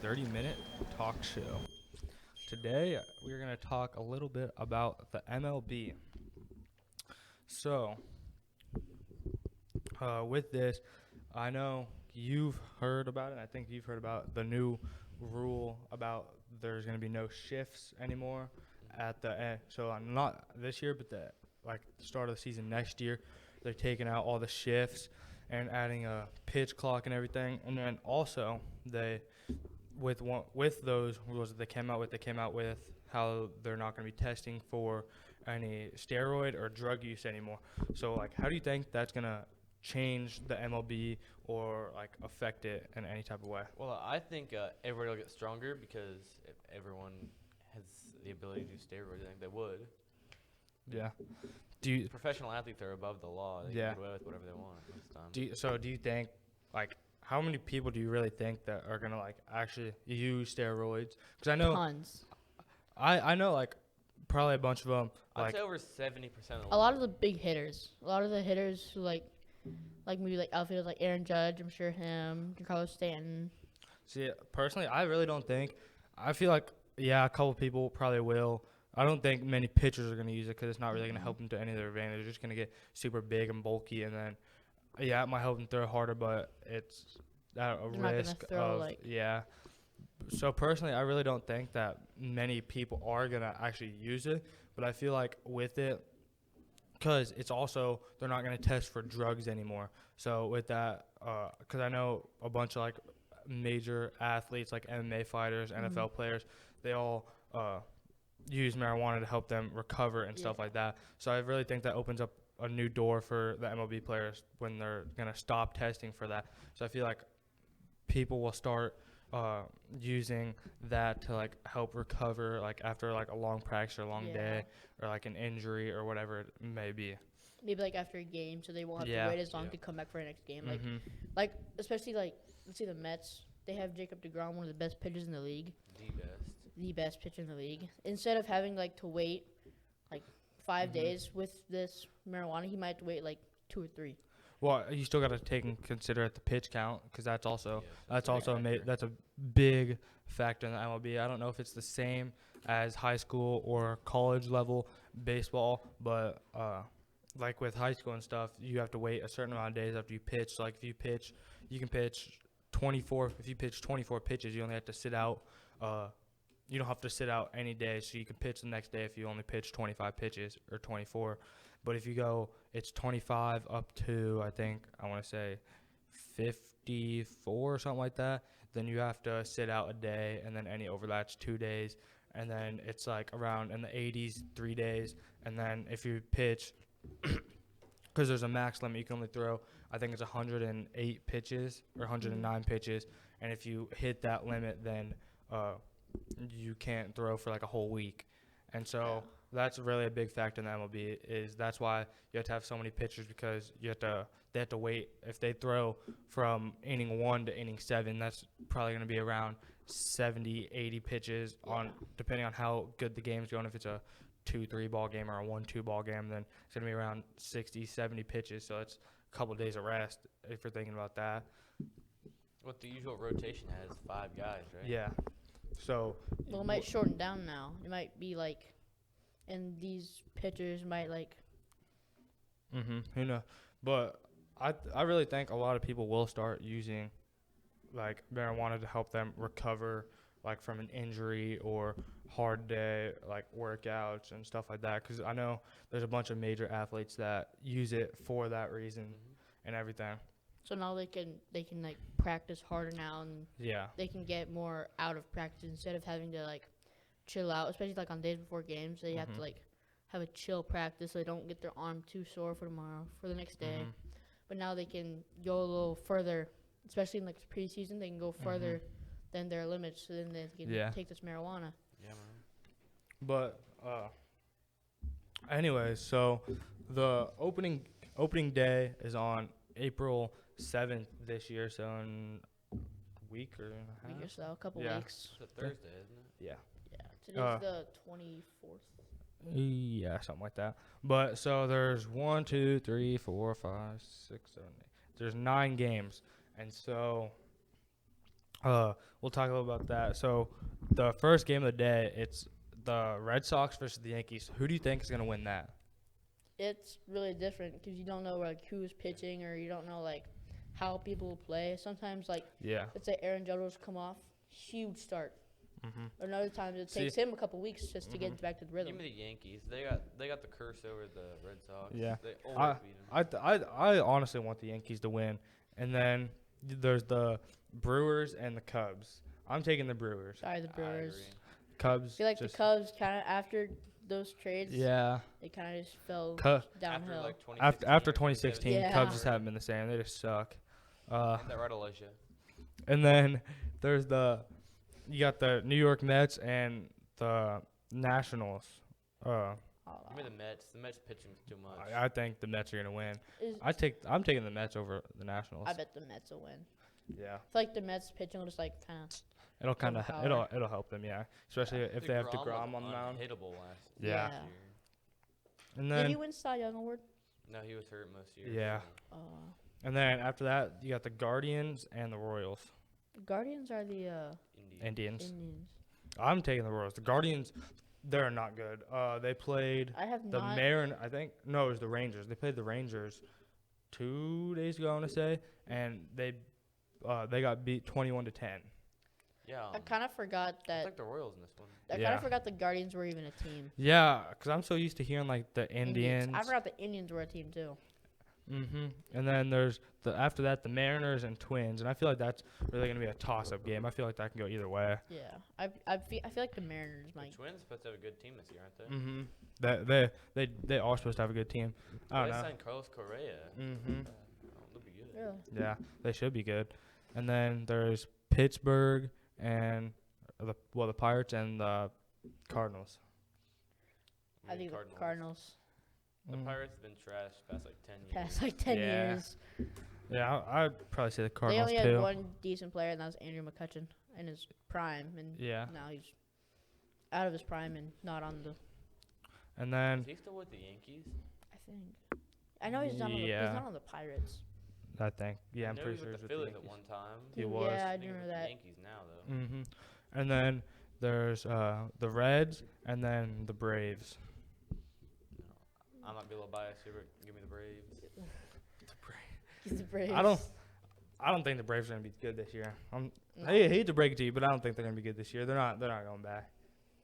30-minute talk show. Today, we're going to talk a little bit about the MLB. So, with this, I know you've heard about it. I think you've heard about the new rule about there's going to be no shifts anymore at the end. So, not this year, but the start of the season next year, they're taking out all the shifts and adding a pitch clock and everything. And then also with those rules that they came out with how they're not going to be testing for any steroid or drug use anymore. So how do you think that's going to change the MLB or affect it in any type of way? Well, I think everybody will get stronger because if everyone has the ability to do steroids, I think they would. Yeah. Do you Professional athletes are above the law. They Yeah. can get away with whatever they want most of the time. do you think how many people do you really think that are going to actually use steroids? Because I know Tons. I know probably a bunch of them I'd say over 70% of the A lot of the big hitters. A lot of the hitters who maybe outfielders like Aaron Judge, I'm sure him, Carlos Stanton. See, personally, I really don't think. I feel a couple people probably will. I don't think many pitchers are going to use it because it's not really going to help them to any of their advantage. They're just going to get super big and bulky, and then, it might help them throw harder, but it's at a They're not gonna risk throw, of, So, personally, I really don't think that many people are going to actually use it, but I feel with it, because it's also, they're not going to test for drugs anymore. So, with that, because I know a bunch of, major athletes, like MMA fighters, NFL players, they all use marijuana to help them recover and stuff like that. So I really think that opens up a new door for the MLB players when they're going to stop testing for that. So I feel people will start using that to help recover after a long practice or a long day or an injury or whatever it may be. Maybe after a game, so they won't have to wait as long to come back for the next game. Especially let's see the Mets. They have Jacob DeGrom, one of the best pitchers in the league. The best pitcher in the league. Instead of having to wait 5 days with this marijuana, he might have to wait 2 or 3. Well, you still got to take and consider the pitch count because that's also that's a big factor in the MLB. I don't know if it's the same as high school or college level baseball, but with high school and stuff, you have to wait a certain amount of days after you pitch. So if you pitch, you can pitch 24. If you pitch 24 pitches, you only have to sit out. You don't have to sit out any day, so you can pitch the next day if you only pitch 25 pitches or 24. But if you go, it's 25 up to, I want to say 54 or something like that, then you have to sit out a day, and then any overlaps 2 days, and then it's around in the 80s 3 days, and then if you pitch, because there's a max limit, you can only throw, I think it's 108 pitches or 109 pitches, and if you hit that limit, then you can't throw for a whole week. And so that's really a big factor in the MLB is that's why you have to have so many pitchers because they have to wait. If they throw from inning 1 to inning 7, that's probably going to be around 70, 80 pitches depending on how good the game's going. If it's a 2-3 ball game or a 1-2 ball game, then it's going to be around 60, 70 pitches. So it's a couple of days of rest if you're thinking about that. What the usual rotation has 5 guys, right? Yeah. So Well, it might shorten down now. It might be and these pitchers might who knows? But I really think a lot of people will start using marijuana to help them recover from an injury or hard day workouts and stuff like that. Because I know there's a bunch of major athletes that use it for that reason and everything. So now they can practice harder now, and they can get more out of practice instead of having to chill out, especially on days before games. They have to have a chill practice so they don't get their arm too sore for the next day. But now they can go a little further, especially in the preseason. They can go further than their limits, so then they can take this marijuana. Yeah, man. But anyway, so the opening day is on April 7th this year, so in a week or a half. Week or so, a couple weeks. It's a Thursday, isn't it? Yeah. Yeah, today's the 24th. Yeah, something like that. But so there's 1, 2, 3, 4, 5, 6, 7, 8. There's 9 games, and so We'll talk a little about that. So, the first game of the day, it's the Red Sox versus the Yankees. Who do you think is gonna win that? It's really different because you don't know like who's pitching or you don't know like how people will play. Sometimes like Yeah. let's say Aaron Judge's come off, huge start. Mhm. Or another times it See- takes him a couple weeks just to get back to the Give rhythm. me the Yankees. They got the curse over the Red Sox. Yeah. They always beat them. I honestly want the Yankees to win, and then there's the Brewers and the Cubs. I'm taking the Brewers. Sorry, the I Brewers. agree. Cubs. I feel like just, the Cubs kind of after those trades, Yeah. they kind of just fell Cu- downhill. After 2016, Yeah. Cubs just haven't been the same. They just suck. Ain't that right, Elijah? And then there's you got the New York Mets and the Nationals. Oh, Give me the Mets. The Mets pitching's too much. I think the Mets are gonna win. is- I'm taking the Mets over the Nationals. I bet the Mets will win. Yeah, I feel like the Mets pitching will just like kind of. it'll kind of Overpower. it'll help them. Yeah, especially if they have DeGrom on the mound. Unhittable last Yeah. Yeah. year. And Did then he win Cy Young award? No, he was hurt most years. Yeah. so- and then after that, you got the Guardians and the Royals. Guardians are the Indians. Indians. I'm taking the Royals. The Guardians, they're not good. They played I have the not. Marin. I think no, it was the Rangers. They played the Rangers 2 days ago, I want to say, and they got beat 21-10. Yeah. I kind of forgot It's that. like the Royals in this one. I kind Yeah. of forgot the Guardians were even a team. Yeah, because I'm so used to hearing like the Indians. I forgot the Indians were a team too. And then there's after that the Mariners and Twins, and I feel like that's really gonna be a toss-up game. I feel like that can go either way. Yeah, I feel like the Mariners The might. Twins supposed to have a good team this year, aren't they? They are supposed to have a good team. I They don't know. signed Carlos Correa. They'll be good. Really? Yeah, they should be good. And then there's Pittsburgh and the Pirates and the Cardinals. I think the Cardinals The Mm. Pirates have been trash past like 10 years. past like 10 Yeah. years. Yeah, I'd probably say the They Cardinals only had too. one decent player, and that was Andrew McCutcheon in his prime, and Yeah, now he's out of his prime and not on the. and then Is he still with the Yankees? I think. I know he's not. He's Yeah. not on the Pirates. I think I I'm know pretty he sure was he's with the with the Phillies at Yankees. one time. He was. Yeah, I think do he's remember with the that. Yankees now though. And then there's the Reds and then the Braves. I might be a little biased here, but give me the Braves. He's the Braves. I don't think the Braves are gonna be good this year. No. I hate to break it to you, but I don't think they're gonna be good this year. They're not going back.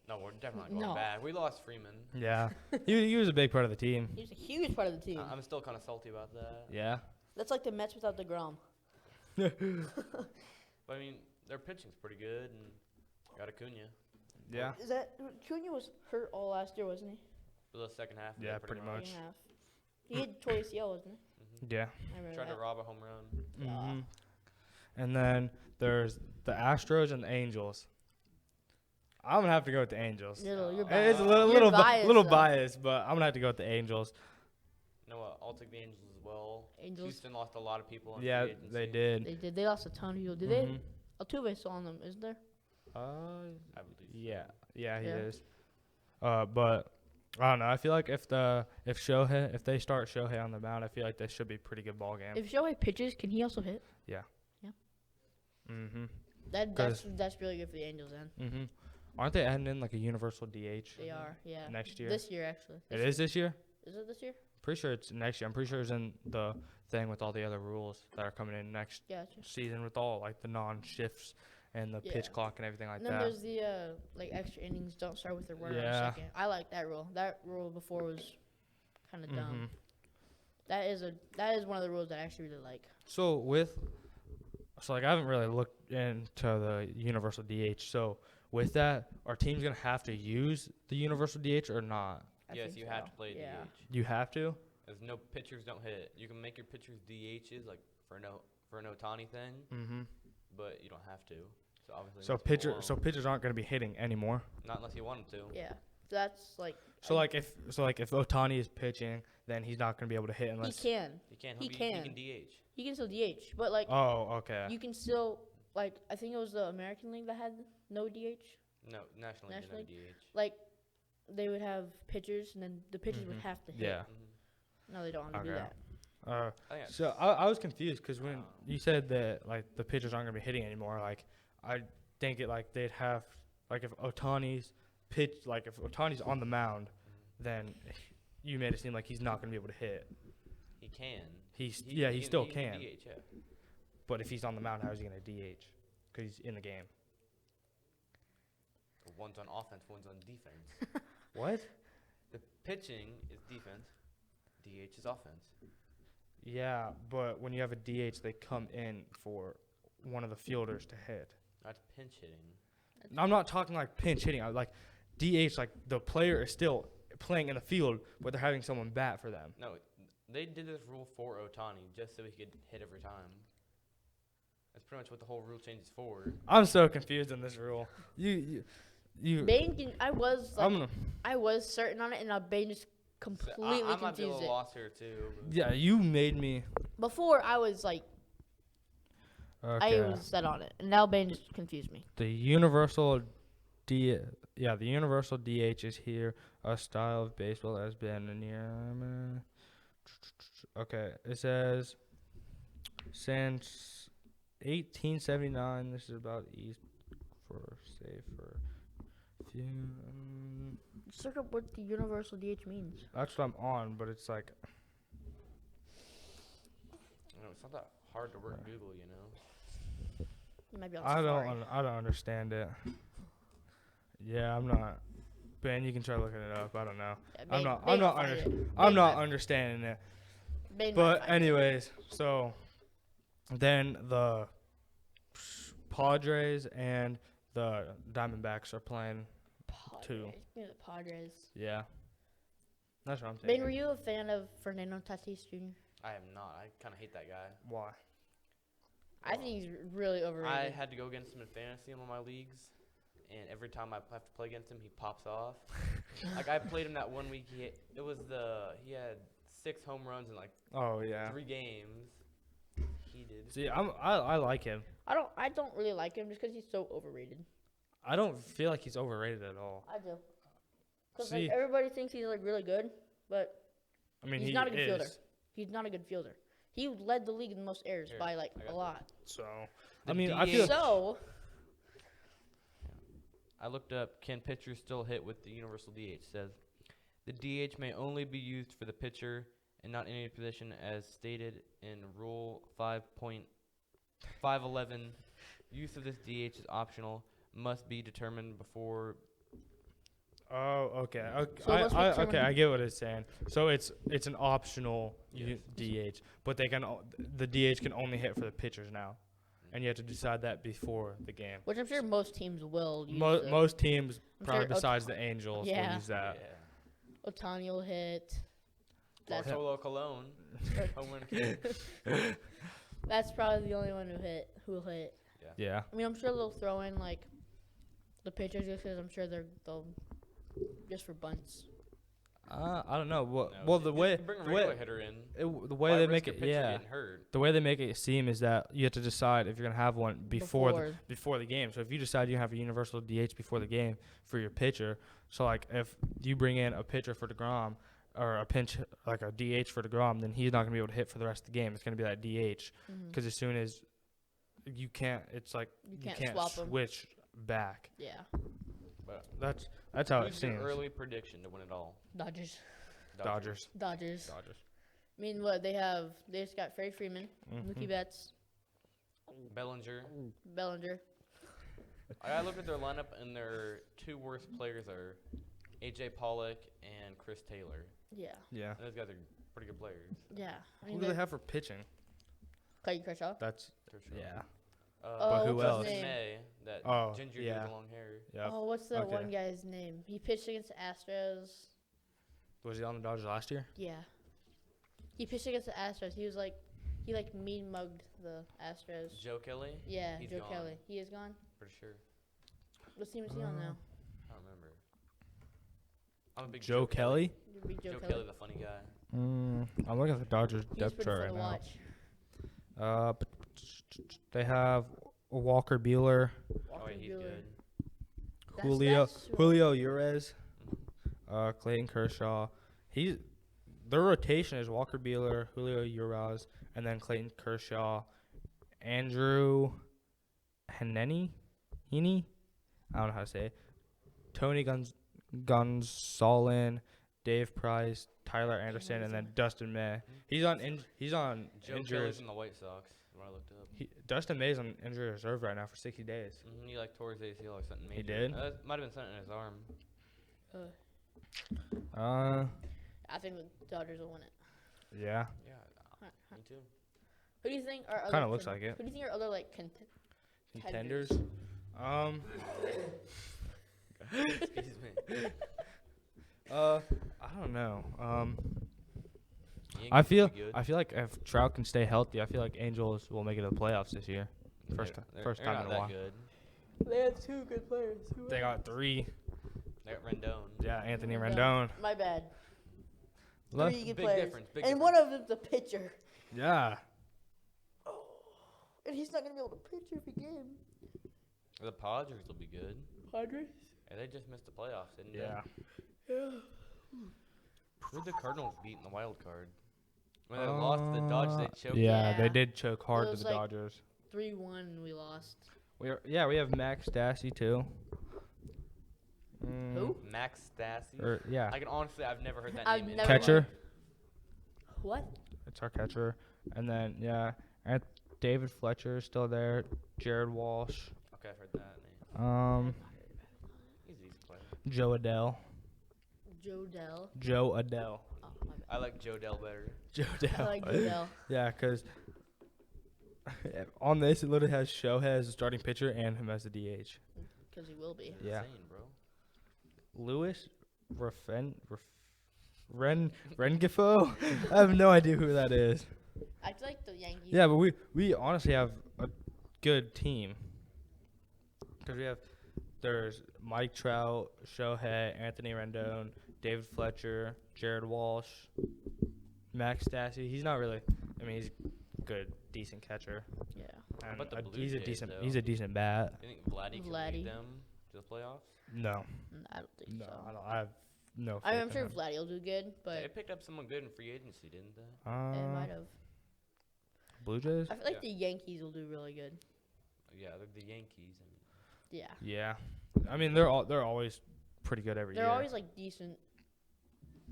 No, we're definitely not going No. back. We lost Freeman. Yeah, he was a big part of the team. He's a huge part of the team. I'm still kind of salty about that. Yeah. That's like the Mets without DeGrom. But I mean, their pitching's pretty good, and got Acuna Yeah. Is that Cunha was hurt all last year, wasn't he? for the second half. Yeah, pretty much. Second half. He had tore ACL, wasn't he? Yeah. I remember Tried to that. rob a home run. hmm And then there's the Astros and the Angels. I'm gonna have to go with the Angels. You're It's biased. a You're little biased, though. biased, but I'm gonna have to go with the Angels. You know what? I'll take the Angels as well. Angels. Houston lost a lot of people. In Yeah, free agency. they did. They did. They lost a ton of people. Did they? Mhm. Altuve's still on them, isn't there? I believe. so. Yeah, he Yeah. is. But I don't know. I feel like if they start Shohei on the mound, I feel like this should be a pretty good ball game. If Shohei pitches, can he also hit? Mm-hmm. That's really good for the Angels then. Mm-hmm. Aren't they adding in like a universal DH? They are, yeah. Next year. This year, actually. It is this year. Is it this year? Pretty sure it's next year. I'm pretty sure it's in the thing with all the other rules that are coming in next Gotcha. season with all like the non-shifts and the pitch Yeah. clock and everything like And then that. there's the like extra innings don't start with the runner on Yeah. second. I like that rule. That rule before was kind of dumb. Mhm. That is one of the rules that I actually really like. So like I haven't really looked into the universal DH. So with that, are teams gonna have to use the universal DH or not? I Yes, think you so. have to play Yeah. DH. You have to. There's no pitchers don't hit. You can make your pitchers DHs like for an Otani thing, Mm-hmm. but you don't have to. So obviously. So most people won't. pitchers aren't gonna be hitting anymore. Not unless you want them to. Yeah. That's like So if Otani is pitching, then he's not gonna be able to hit he unless. can. He can. He He can. can DH. He can still DH, but like Oh, okay. you can still like I think it was the American League that had no DH. No, National League National didn't have DH. Like they would have pitchers and then the pitchers would Mhm. have to hit. Yeah. Mm-hmm. No, they don't want to do Okay. that. Uh, I think so I was confused because when you said that like the pitchers aren't gonna be hitting anymore, like I think it like they'd have like if Otani's on the mound, then you made it seem like he's not going to be able to hit. He can. He still can. DH, yeah. But if he's on the mound, how is he going to DH? Because he's in the game. One's on offense, one's on defense. What? The pitching is defense. DH is offense. Yeah, but when you have a DH, they come in for one of the fielders to hit. That's pinch hitting. I'm not talking like pinch hitting. I like DH, like the player is still playing in the field, but they're having someone bat for them. No, they did this rule for Otani just so he could hit every time. That's pretty much what the whole rule change is for. I'm so confused in this rule. You. Bane, I was certain on it, and now Bane just completely I might be a confused little it. lost here too. Yeah, you made me. Before I was like, Okay. I was set on it, and now Bane just confused me. The universal DH is here. A style of baseball has been in here. Okay, it says since 1879. This is about East for safer. Just look up what the universal DH means. That's what I'm on, but it's like It's not that hard to work Google, you know. You might be on I Safari. don't understand it. Yeah, I'm not. Ben, you can try looking it up. I don't know. Yeah, I'm not understanding it. But anyways, so then the Padres and the Diamondbacks are playing. Two. Yeah, the Padres. Yeah. That's what I'm Ben, thinking. were you a fan of Fernando Tatis Jr.? I am not. I kind of hate that guy. Why? I think he's really overrated. I had to go against him in fantasy in one of my leagues, and every time I have to play against him, he pops off. Like I played him that one week. He had 6 home runs in like Oh yeah. 3 games. He did. See, I like him. I don't really like him just because he's so overrated. I don't feel like he's overrated at all. I do. Because See- everybody thinks he's like really good, but I mean, he's he not a good is. fielder. He's not a good fielder. He led the league in the most errors Here, by like I got a lot. So The I mean, I DH feel So I looked up, can pitchers still hit with the universal DH? It says, the DH may only be used for the pitcher and not any position as stated in Rule 5.511. Use of this DH is optional, must be determined before. Oh, okay. So let's determine- I get what it's saying. So it's an optional DH, but the DH can only hit for the pitchers now, and you have to decide that before the game. which I'm sure most teams will use. Most teams, I'm probably sure besides the Angels, Yeah. will use that. Otani will hit. That's Bartolo Colon, home run king. That's probably the only one who will hit. Yeah. I mean, I'm sure they'll throw in like the pitchers just because I'm sure they'll just for bunts. I don't know. No, Well, the you way bring a the way regular hitter in. the way Why they risk make a it, pitcher yeah. getting hurt? The way they make it seem is that you have to decide if you're gonna have one before the game. So if you decide you have a universal DH before the game for your pitcher, so like if you bring in a pitcher for DeGrom or a DH for DeGrom, then he's not gonna be able to hit for the rest of the game. It's gonna be that DH because as soon as you can't swap 'em. switch back. Yeah, But That's how it who's your seems. early prediction to win it all? Dodgers. Dodgers. I mean, what they just got Freddie Freeman, Mookie Betts, Bellinger. Bellinger. I looked at their lineup, and their 2 worst players are AJ Pollock and Chris Taylor. Yeah, Yeah. And those guys are pretty good players. yeah. I mean, Who do they have for pitching? Clayton Kershaw. That's For sure. yeah. Oh, who what's else? his Justin name? May, that Oh, ginger yeah. dude with the long hair. Yeah. Oh, what's the Okay. one guy's name? He pitched against the Astros. Was he on the Dodgers last year? Yeah. He pitched against the Astros. He mean mugged the Astros. Joe Kelly? Yeah, He's Joe gone. Kelly. He is gone. Pretty sure. What team is he on now? I don't remember. I'm a big Joe Kelly? Big Joe Kelly, the funny guy. I'm looking at the Dodgers He's depth pretty chart fun right to now. watch. But they have Walker Buehler, Oh, Walker wait, he's Buehler. good. That's who- Julio Urias, Clayton Kershaw. Their rotation is Walker Buehler, Julio Urias, and then Clayton Kershaw, Andrew Heaney. Heaney. I don't know how to say it. Tony Gonsolin, Dave Price, Tyler Anderson, and then Dustin May. He's on Joe injuries. Kelly's in the White Sox. What I looked up. Dustin May's on injury reserve right now for 60 days. He like tore his ACL or something. Major. He did? Might have been something in his arm. I think the Dodgers will win it. Yeah. Yeah, me too. Who do you think are Kind of looks like it. Who do you think are other like Contenders. Excuse me. I don't know. Yankees I will be good. feel like if Trout can stay healthy, I feel like Angels will make it to the playoffs this year. First They're time not in a that while. Good. They have 2 good players. They got 3. They got Rendon. Yeah, Anthony Rendon. My bad. Look. 3 good Big players. difference. Big And difference. one of them's a pitcher. Yeah. And he's not gonna be able to pitch every game. The Padres will be good. Padres. And they just missed the playoffs, didn't Yeah. Yeah. they? Who'd the Cardinals beat in the wild card? When they lost to the Dodgers, they choked. Yeah, they Yeah. did choke hard It to was the like- Dodgers. 3-1 we lost. We have Max Stassi too. Who? Max Stassi. Yeah, I can honestly, I've never heard that I've name. in never- my catcher. life. What? It's our catcher, and then and David Fletcher is still there. Jared Walsh. Okay, I've heard that name. He's an easy player. Joe Adele. Joe Dell. Joe Adele. Oh, my bad. I like Joe Dell better. Joe I Adele. like Joe Dell. Yeah, because on this it literally has Shohei as the starting pitcher and him as the DH. Because he will be. Yeah. Insane, bro. Louis Rengifo? I have no idea who that is. I feel like the Yankees. Yeah, but we honestly have a good team. Because there's Mike Trout, Shohei, Anthony Rendon, David Fletcher, Jared Walsh, Max Stassi. He's not really. I mean, he's a good, decent catcher. Yeah. And about the Blue he's a Jays, decent. though? He's a decent bat. Do you think Vladdy can Vladdy. lead them to the playoffs? No, I don't think no, so. I have no. I'm faith sure in him. Vladdy will do good, They but picked up someone good in free agency, didn't they? it might have. Blue Jays. I feel like Yeah. the Yankees will do really good. Yeah, they're the Yankees. I mean, Yeah. Yeah, I mean they're always pretty good every They're year. always like decent.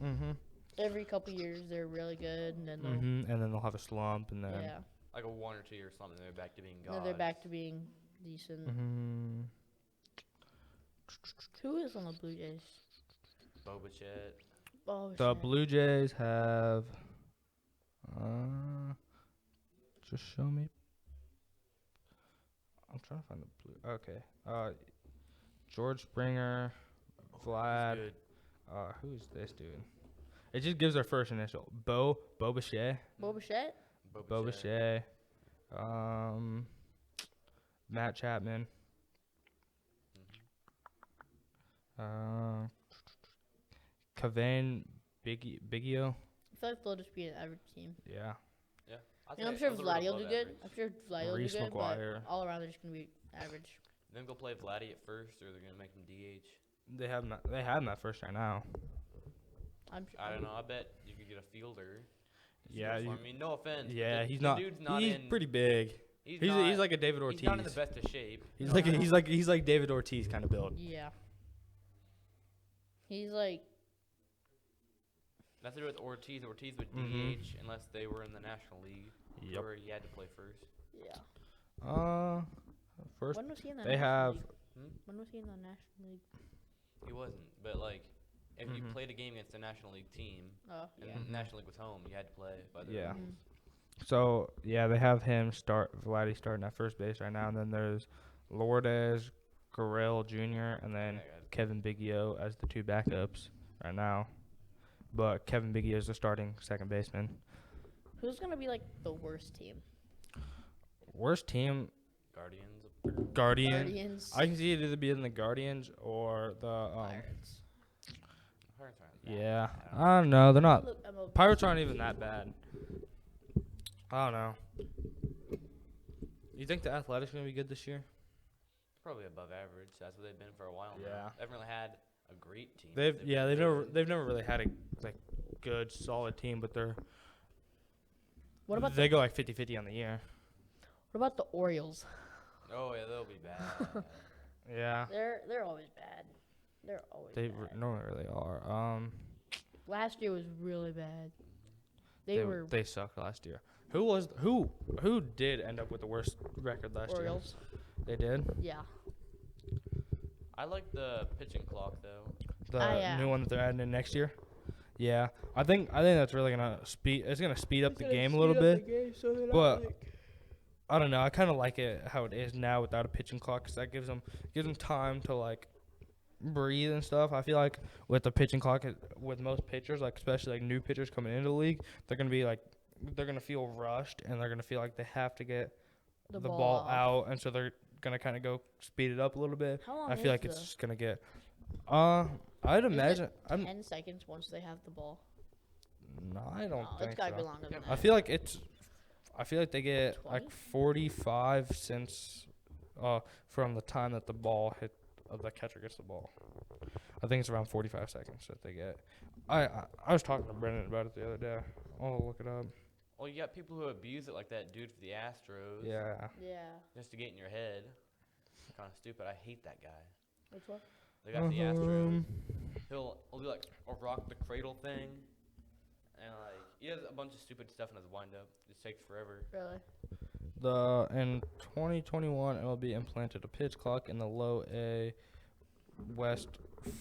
Mm-hmm. Every couple years they're really good, and then they'll Mm-hmm. And then they'll have a slump, and then. yeah. like a 1 or 2 year something, they're back to being gods. Then they're back to being decent. Mm-hmm. Who is on the Blue Jays? Bo Bichette. Oh, The shit. Blue Jays have. Just show me. I'm trying to find the blue. Okay. George Springer, Vlad. Good. Who's this dude? It just gives their first initial. Bo Bichette. Bo Bichette? Bo Bichette. Matt Chapman. Kavane Biggio. I feel like they'll just be an average team. Yeah. Yeah. I'd And I'm say sure a little Vladdy will above do good. average. I'm sure Vladdy will do Reese good, McGuire. but all around they're just gonna be average. Then go play Vladdy at first, or they're gonna make him DH. They have him at first right now. I don't know. I bet you could get a fielder. Yeah, I mean, no offense. Yeah, the, he's the not. Dude's not He's in. pretty big. He's He's like a David He's Ortiz. not in the best of shape. He's like David Ortiz kind of build. Yeah. He's like That's to do with Ortiz. Ortiz would Mhm. DH unless they were in the National League, Yep. where he had to play first. yeah. First When was he in the they National have. League? Hmm? When was he in the National League? He wasn't, but like, if you Mhm. played a game against a National League team, Oh and yeah. the National League was home, you had to play by the Yeah. rules. Mhm. So yeah, they have him Vladdy starting at first base right now, and then there's Lourdes Gurriel Jr. and then Yeah, guys. Kevin Biggio as the 2 backups right now. But Kevin Biggio is the starting second baseman. Who's gonna be like the worst team? Worst team, Guardians. Guardians. I can see it either be in the Guardians or the Pirates. Pirates aren't that yeah. bad. I don't know. They're not. Look, I'm a Pirates aren't even that bad. I don't know. You think the Athletics gonna be good this year? Probably above average. That's what they've been for a while now. Yeah. They haven't really had a great team. They've been they've good. never really had a good solid team, but What about they go like 50-50 on the year. what about the Orioles? Oh yeah, they'll be bad. Yeah. They're always bad. They're always They bad. normally really are. Last year was really bad. They sucked last year. Who did end up with the worst record last Orioles. year? They did. Yeah. I like the pitching clock though. The new one that they're adding in next year. Yeah, I think that's really gonna speed. It's gonna speed up the game a little bit. But I don't know. I kind of like it how it is now without a pitching clock, 'cause that gives them time to like breathe and stuff. I feel like with the pitching clock, with most pitchers, like especially like new pitchers coming into the league, they're gonna feel rushed, and they're gonna feel like they have to get the ball out, and so they're gonna kind of go speed it up a little bit. How long I feel like is it's just gonna get. I'd imagine. 10 seconds once they have the ball. No, I don't think It's gotta so. be longer than Yeah, that. I feel like they get 20? like 45 since from the time that the ball hit the catcher gets the ball. I think it's around 45 seconds that they get. I was talking to Brendan about it the other day. I'll look it up. Well, you got people who abuse it, like that dude for the Astros. Yeah. Yeah. Just to get in your head. Kind of stupid. I hate that guy. Which one? The guy for the Astros. He'll do like a rock the cradle thing, and like he has a bunch of stupid stuff in his windup. It just takes forever. Really? In 2021 MLB implanted a pitch clock in the low A West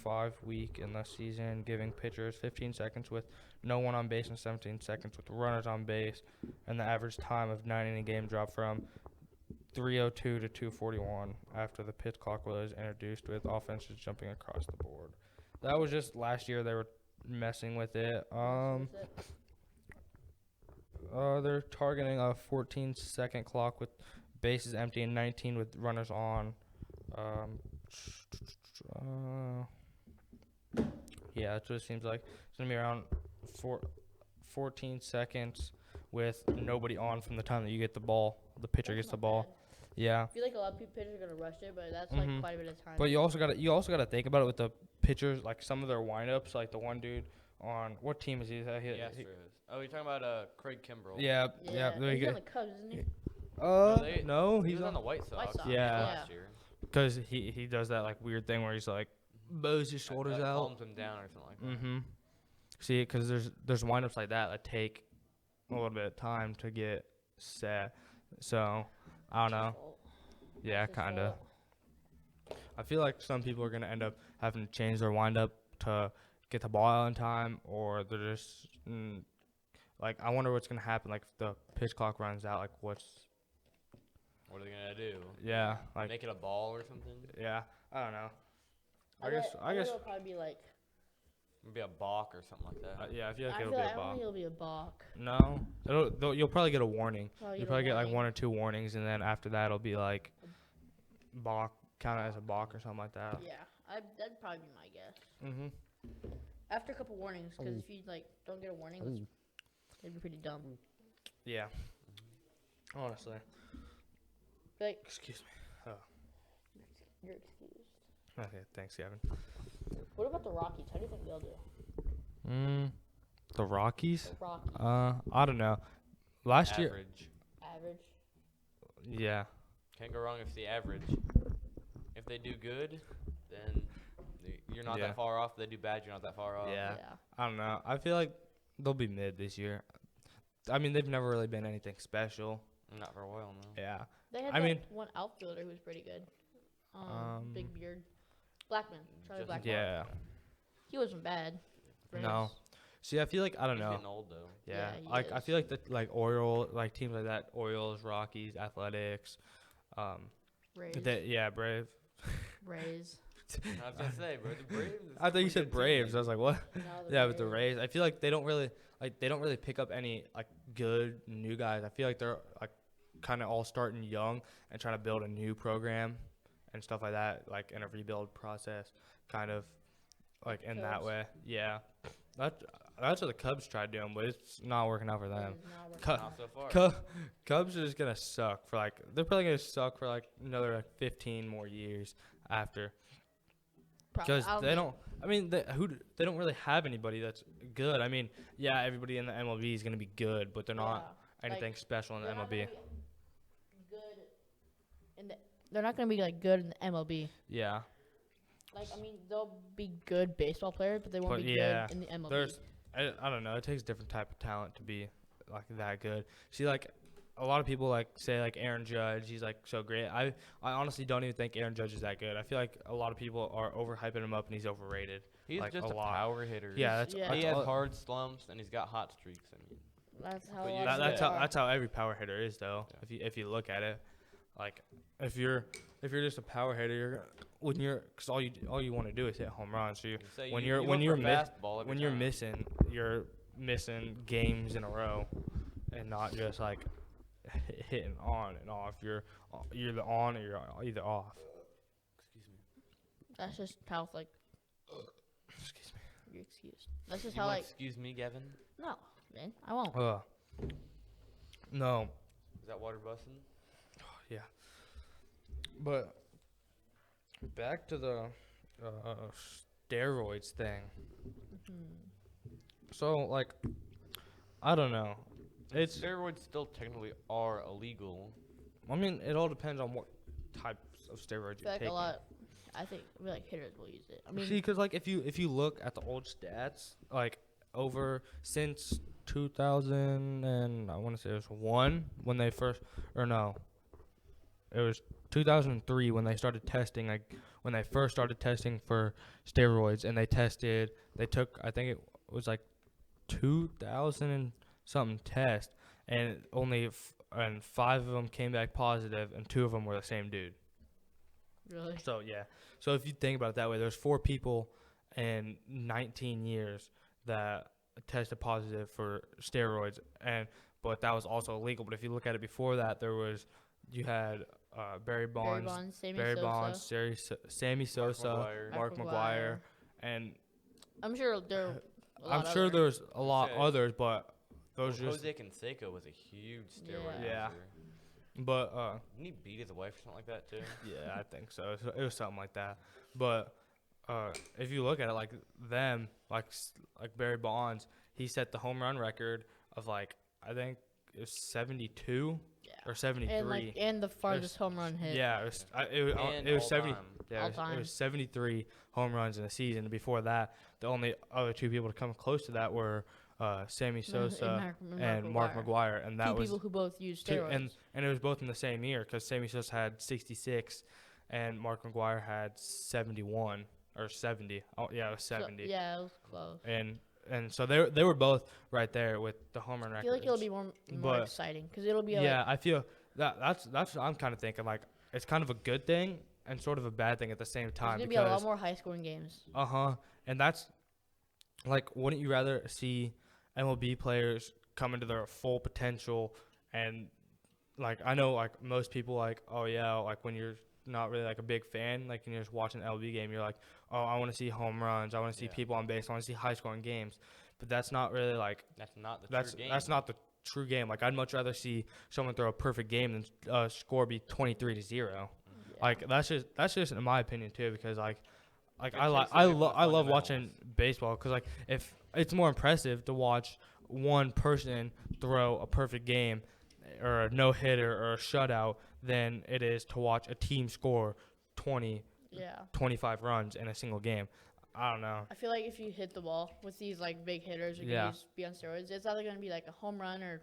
5 week in the season, giving pitchers 15 seconds with no one on base and 17 seconds with runners on base, and the average time of 9 inning game dropped from 3:02 to 2:41 after the pitch clock was introduced, with offenses jumping across the board. That was just last year. They were messing with it. They're targeting a 14-second clock with bases empty and 19 with runners on. Yeah, that's what it seems like. It's gonna be around 14 seconds with nobody on from the time that you get the ball. The pitcher gets the ball. Yeah. I feel like a lot of pitchers are gonna rush it, but that's like quite a bit of time. But you also gotta think about it with the pitchers, like some of their windups, like the one dude on what team is he? The Astros. Oh, you're talking about Craig Kimbrell. Yeah. There you He's go. on the Cubs, isn't he? No, He was on the White Sox. Yeah. Last year. Because he does that like weird thing where he's like bows his shoulders That out. calms him down or something like that. Mm-hmm. See, because there's windups like that take a little bit of time to get set. So I don't know. Yeah, kind of. I feel like some people are gonna end up having to change their windup to get the ball out in time, or they're just like, I wonder what's gonna happen. Like if the pitch clock runs out, like What are they gonna do? yeah, like Make it a ball or something? yeah, I don't know. I bet guess it'll probably be like. Maybe a balk or something like that. yeah, I feel like I it'll feel be like a I don't balk. think it'll be a balk. No, you'll probably get a warning. Oh, You'll probably get like 1 or 2 warnings, and then after that, it'll be like balk, count it as a balk or something like that. Yeah, that'd probably be my guess. Mhm. After a couple warnings, because if you like don't get a warning, it'd be pretty dumb. Yeah. Honestly. Like, Excuse me. you're excused. Okay, thanks, Gavin. What about the Rockies? How do you think they'll do? The Rockies? The Rockies. I don't know. Last year, Average. Average. yeah. Can't go wrong if it's the average. If they do good, then you're not Yeah. that far off. If they do bad, you're not that far off. Yeah. I don't know. I feel like they'll be mid this year. I mean, they've never really been anything special. Not for a while, no. Yeah. They had I that mean- one outfielder who was pretty good. Big beard. Blackman. Charlie Just- Blackman. Yeah. He wasn't bad. for No. his- See, I feel like, I don't He's know. getting old though. Yeah. Yeah, he Like I is. feel like like teams like that, Orioles, Rockies, Athletics, Rays. Brave. Rays. I was gonna say, bro, the Braves. is I thought you pretty said good Braves. team. I was like, what? No, Yeah, with the Rays, I feel like they don't really pick up any like good new guys. I feel like they're like kind of all starting young and trying to build a new program and stuff like that, like in a rebuild process, kind of like in that Cubs. way. Yeah, that's what the Cubs tried doing, but it's not working out for them. Not so far. Cubs are just gonna suck for like, they're probably gonna suck for like another like 15 more years after. Because they don't really have anybody that's good. I mean, yeah, everybody in the MLB is gonna be good, but they're not anything special in the they're not MLB. gonna be good in the they're not gonna be like good in the MLB. Yeah. Like I mean, they'll be good baseball players, but they won't But be yeah, good in the MLB. I don't know. It takes a different type of talent to be like that good. See, like a lot of people like say like Aaron Judge, he's like so great. I honestly don't even think Aaron Judge is that good. I feel like a lot of people are overhyping him up and he's overrated. He's like, just a lot. power hitter. Yeah, that's, Yeah. that's He has all- hard slumps and he's got hot streaks. I mean, That's how. But a you- lot that, of that's people how are. that's how every power hitter is though. Yeah. If you look at it, like if you're just a power hitter, because all you want to do is hit home runs. So you say when you you're look when for you're a miss, fastball every when you're time. missing games in a row, and not just like hitting on and off. You're either on or you're either off. Excuse me. That's just how like. Excuse me. You're excused. That's just You how wanna like. excuse me, Gavin? No, man, I won't. No, Is that water busting? but back to the steroids thing. Mhm. So like, I don't know. It's Steroids still technically are illegal. I mean, it all depends on what types of steroids I feel you're like taking. a lot. I think like hitters will use it. I mean, See, because like if you look at the old stats, like over since 2000 and I want to say it was one when they first or no, it was 2003 when they started testing, like when they first started testing for steroids, and they took I think it was like 2,000 and something tests, and and 5 of them came back positive, and 2 of them were the same dude. really. So yeah. So if you think about it that way, there's 4 people in 19 years that tested positive for steroids, but that was also illegal. But if you look at it before that, you had Barry Bonds, Sammy Sosa. Sammy Sosa, Mark McGuire, and I'm sure there. I'm sure there's a lot say- others, but those Well, just Jose Canseco was a huge steroid Yeah. user. but Didn't he beat his wife or something like that too? yeah, I think so. It was something like that. But if you look at it like them, like Barry Bonds, he set the home run record of like I think it was 72 Yeah. or 73. And the farthest home run hit. Yeah, it was And it was all 70. time. Yeah, All it time. was 73 home runs in a season. Before that, the only other 2 people to come close to that were Sammy Sosa and Mark McGuire, and that Two was people who both used two, steroids. and it was both in the same year because Sammy Sosa had 66 and Mark McGuire had 71 or 70. Oh yeah, it was 70. Yeah, it was close. And so they were both right there with the home run I records. feel like it'll be more But- exciting because it'll be Yeah, I feel that's what I'm kind of thinking. Like it's kind of a good thing and sort of a bad thing at the same there's time gonna be a lot because more high scoring games. and that's like, wouldn't you rather see MLB players come into their full potential? And like I know like most people like, oh yeah, like when you're not really like a big fan, like and you're just watching an MLB game, you're like, oh, I want to see home runs, I want to see Yeah. people on base, I want to see high scoring games. But that's not really like That's not the that's true game. that's not the true game. Like I'd much rather see someone throw a perfect game than score be 23-0. Yeah. Like that's just in my opinion too, because like It I takes away from the love watching fundamentals. baseball because like if it's more impressive to watch one person throw a perfect game or a no hitter or a shutout than it is to watch a team score 20, Yeah. 25 runs in a single game. I don't know. I feel like if you hit the ball with these like big hitters, you Yeah. can be on steroids. It's either gonna be like a home run or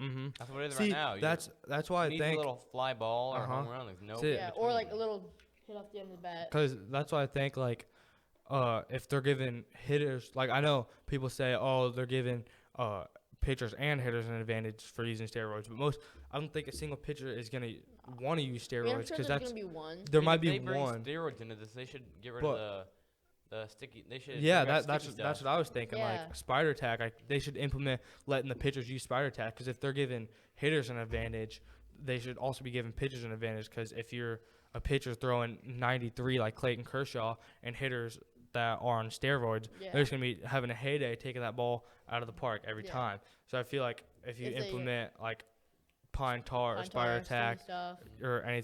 Mm-hmm. That's what it is See, right now. You that's why I need a think. little fly ball or Uh-huh. home run. There's no. That's it. yeah, or like a little hit off the end of the bat. Because that's why I think, like, if they're giving hitters, like, I know people say, oh, they're giving pitchers and hitters an advantage for using steroids, but I don't think a single pitcher is going to want to use I mean, I'm steroids sure because there's that's, gonna be one. there I mean, might if be they bring one. steroids into this. They should get rid But- of the sticky. They should. Yeah, bring back that's sticky what stuff. I was thinking. Yeah. Like spider attack, they should implement letting the pitchers use spider attack because if they're giving hitters an advantage, they should also be giving pitchers an advantage because if you're a pitcher throwing 93 like Clayton Kershaw and hitters that are on steroids, Yeah. they're just gonna be having a heyday taking that ball out of the park every Yeah. time. So I feel like if you If they- implement like pine tar or Pine spider tar, sting attack stuff. or any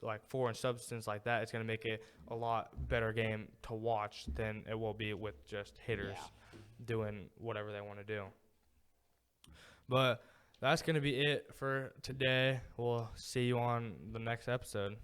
like foreign substance like that, it's gonna make it a lot better game to watch than it will be with just hitters Yeah. doing whatever they want to do. But that's gonna be it for today. We'll see you on the next episode.